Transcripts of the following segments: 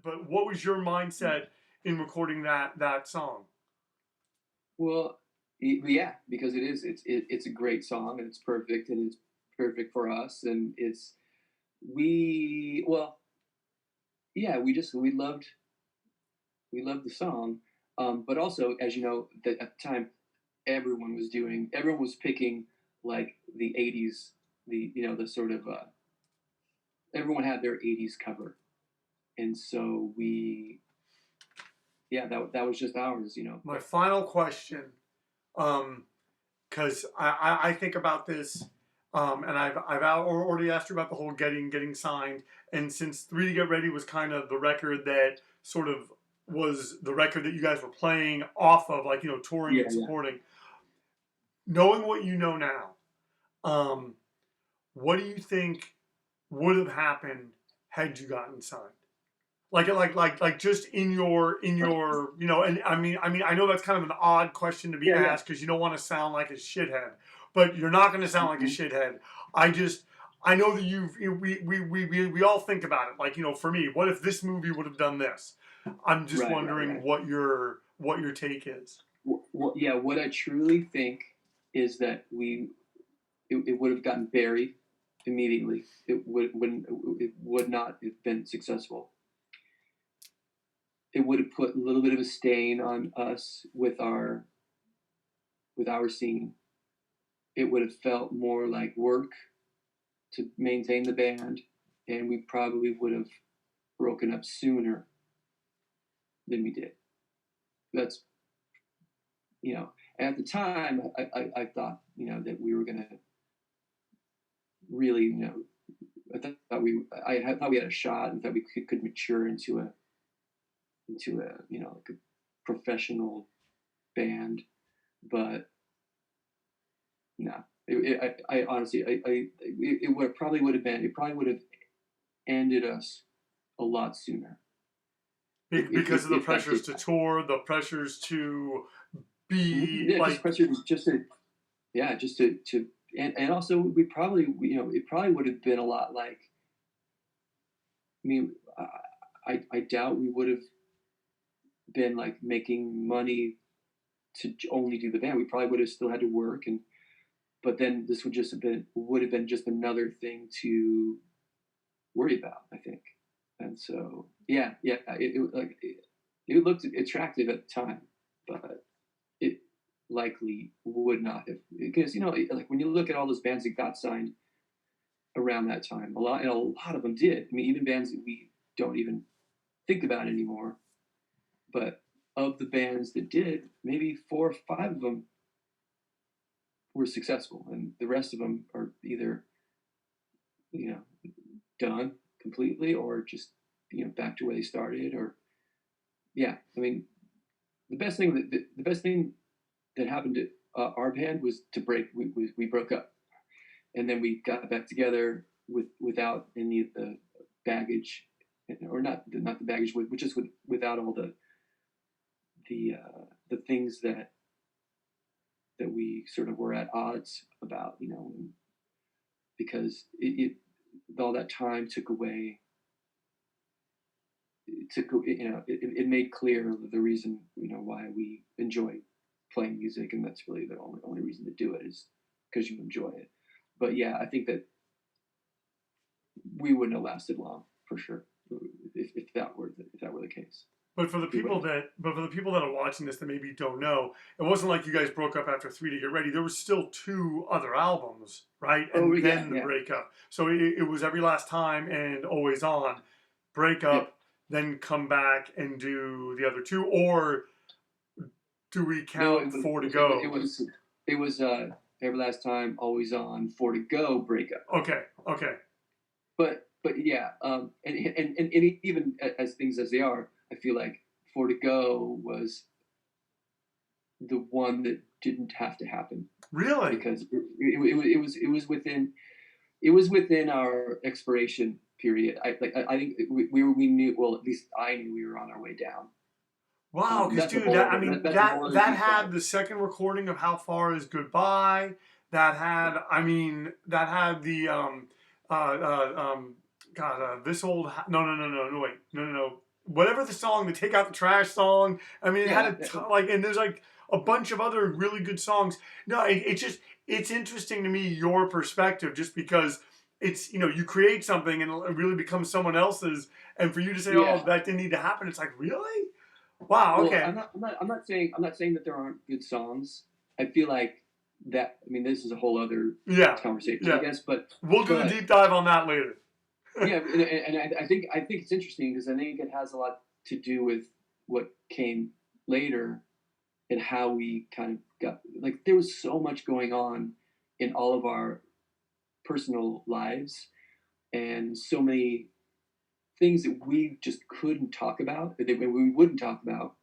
But what was your mindset in recording that song? Well, yeah, because it's a great song and it's perfect and it's perfect for us and it's we well yeah we loved the song, but also as you know that at the time everyone was picking like the '80s, the you know the sort of everyone had their '80s cover, and so we yeah that was just ours, you know. My final question, because I think about this, and I've already asked you about the whole getting signed, and since Three to Get Ready was kind of the record that sort of was the record that you guys were playing off of, like touring Yeah, and yeah. supporting. Knowing what you know now, um, what do you think would have happened had you gotten signed? Like just in your and I know that's kind of an odd question to be Yeah, yeah. asked because you don't want to sound like a shithead, but you're not going to sound like a Mhm. shithead. I know that we all think about it, like for me, what if this movie would have done this? I'm just Right, right, wondering right. what your take is. Well, yeah, what I truly think is that it would have gotten buried immediately. It would not have been successful. It would have put a little bit of a stain on us with our scene. It would have felt more like work to maintain the band, and we probably would have broken up sooner than we did. That's at the time I thought that we were gonna really I thought we had a shot and thought we could mature into a like a professional band, but no. I honestly, it would probably would have been. It probably would have ended us a lot sooner Because of the if that pressures did to happen. tour, the pressures to be Yeah, just like. pressure, just to yeah, just to and also we probably it probably would have been a lot like I mean I doubt we would have been like making money to only do the band. We probably would have still had to work and but then this would have been just another thing to worry about, I think. And so yeah, it looked attractive at the time, but it likely would not have because like when you look at all those bands that got signed around that time, a lot of them did. I mean, even bands that we don't even think about anymore. But of the bands that did, maybe 4 or 5 of them were successful, and the rest of them are either you know done completely or just back to where they started. Or yeah, I mean, the best thing that happened to our band was to break. We broke up, and then we got back together without any of the baggage, or not the baggage, with just without all the things that we sort of were at odds about, because all that time took away. It took it made clear the reason why we enjoy playing music, and that's really the only reason to do it is because you enjoy it. But yeah, I think that we wouldn't have lasted long for sure if that were the case. But for the We people wouldn't. that are watching this that maybe don't know, it wasn't like you guys broke up after Three to Get Ready. There was still two other albums, right? Oh And yeah, then the yeah, breakup. So it was Every Last Time and Always On. Break yep. up, then come back and do the other two, or do we No, count Four to Go? it was every last time, always on, four to go breakup. Okay, okay, But yeah, and even as things as they are, I feel like four to go was the one that didn't have to happen really? because it was within our expiration period. I think we knew, well, at least I knew we were on our way down. Wow, because That's a dude, whole that I other mean that's a that whole other that deep had dive. the second recording of How Far Is Goodbye. That Yeah, had, I mean, that had the God, this old no, no, no, no, no, wait, no, no, no. whatever the song, the Take Out the Trash song. I mean, it Yeah, had and there's like a bunch of other really good songs. No, it's interesting to me, your perspective, just because it's, you create something and it really becomes someone else's, and for you to say, yeah. oh, that didn't need to happen, it's like, really? Wow, Well, okay. I'm not saying that there aren't good songs. I feel like that. I mean, this is a whole other conversation, I guess. But we'll do a deep dive on that later. Yeah, and I think it's interesting because I think it has a lot to do with what came later and how we kind of got, like, there was so much going on in all of our personal lives and so many things that we just couldn't talk about, that we wouldn't talk about,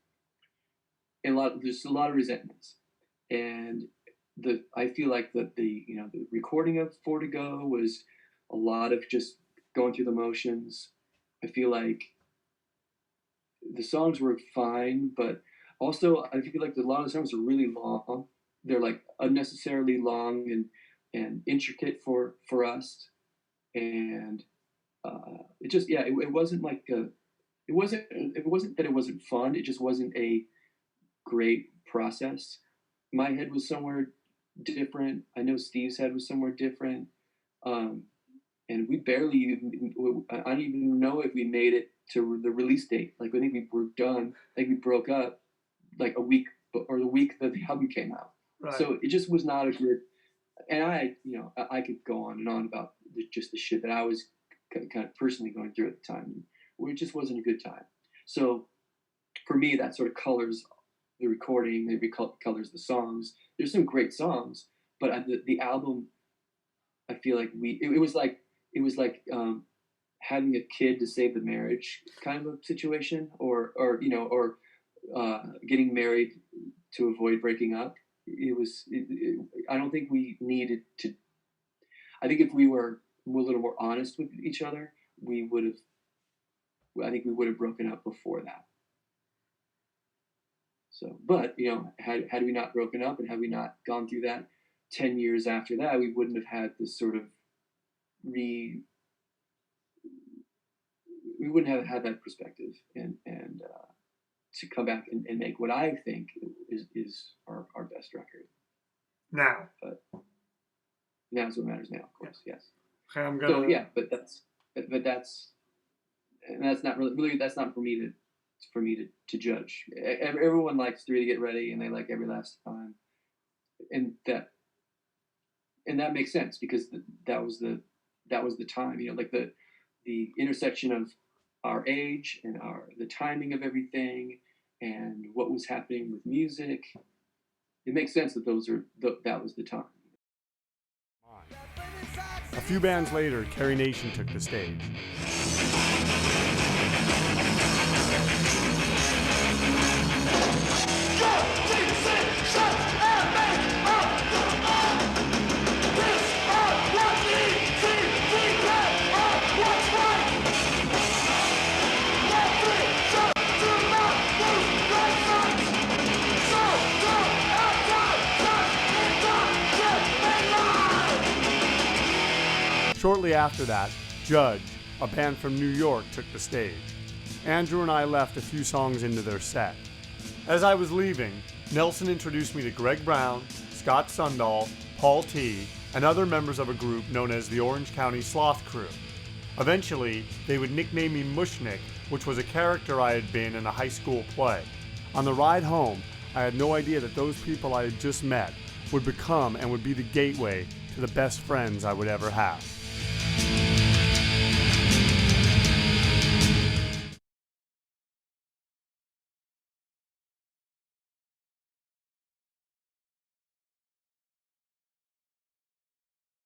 and there's a lot of resentments. And I feel like that the recording of Four to Go was a lot of just going through the motions. I feel like the songs were fine, but also I feel like a lot of the songs are really long. They're like unnecessarily long and intricate for us. And it just, it wasn't like it wasn't that it wasn't fun. It just wasn't a great process. My head was somewhere different. I know Steve's head was somewhere different. And we barely, I don't even know if we made it to the release date. Like, I think we were done. I think we broke up like a week or the week that the album came out. Right. So it just was not a good, and I could go on and on about just the shit that I was kind of personally going through at the time, where it just wasn't a good time. So for me, that sort of colors the recording, it colors the songs. There's some great songs, but the album, I feel like it was like having a kid to save the marriage kind of a situation, or getting married to avoid breaking up. I don't think we needed to. I think if we were a little more honest with each other, I think we would have broken up before that. So, but had we not broken up and had we not gone through that 10 years after that, we wouldn't have had this sort of we wouldn't have had that perspective and to come back and make what I think is our best record. Now. But now's what matters now, of course, yes. Okay, I'm gonna... So, yeah, but that's not really that's not for me to judge. Everyone likes 3 to Get Ready, and they like Every Last Time, and that makes sense because that was the time, like the intersection of our age and the timing of everything and what was happening with music. It makes sense that that was the time. A few bands later, Carrie Nation took the stage. Shortly after that, Judge, a band from New York, took the stage. Andrew and I left a few songs into their set. As I was leaving, Nelson introduced me to Greg Brown, Scott Sundahl, Paul T., and other members of a group known as the Orange County Sloth Crew. Eventually, they would nickname me Mushnik, which was a character I had been in a high school play. On the ride home, I had no idea that those people I had just met would become and would be the gateway to the best friends I would ever have.